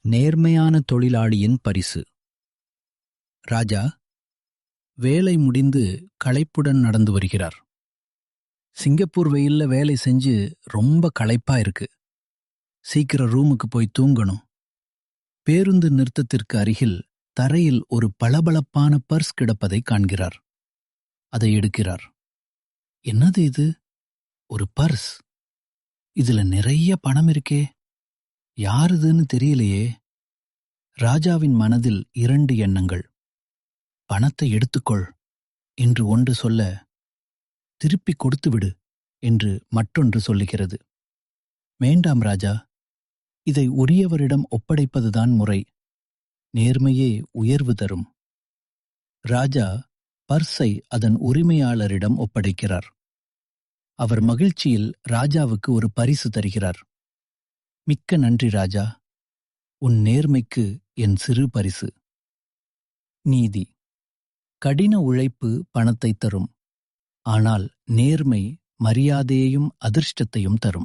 நேர்மையான தொழிலாளியின் பரிசு. ராஜா வேலை முடிந்து களைப்புடன் நடந்து வருகிறார். சிங்கப்பூர் வெயில்ல வேலை செஞ்சு ரொம்ப களைப்பா இருக்கு. சீக்கிரம் ரூமுக்கு போய் தூங்கணும். பேருந்து நிறுத்தத்திற்கு அருகில் தரையில் ஒரு பளபளப்பான பர்ஸ் கிடப்பதை காண்கிறார். அதை எடுக்கிறார். என்னது இது? ஒரு பர்ஸ். இதுல நிறைய பணம் இருக்கே. யாருதுன்னு தெரியலையே. ராஜாவின் மனதில் 2 எண்ணங்கள். பணத்தை எடுத்துக்கொள் என்று ஒன்று சொல்ல, திருப்பி கொடுத்துவிடு என்று மற்றொன்று சொல்லுகிறது. வேண்டாம் ராஜா, இதை உரியவரிடம் ஒப்படைப்பதுதான் முறை. நேர்மையே உயர்வு தரும். ராஜா பர்ஸை அதன் உரிமையாளரிடம் ஒப்படைக்கிறார். அவர் மகிழ்ச்சியில் ராஜாவுக்கு ஒரு பரிசு தருகிறார். மிக்க நன்றி ராஜா, உன் நேர்மைக்கு என் சிறு பரிசு. நீதி. கடின உழைப்பு பணத்தை தரும். ஆனால் நேர்மை மரியாதையையும் அதிர்ஷ்டத்தையும் தரும்.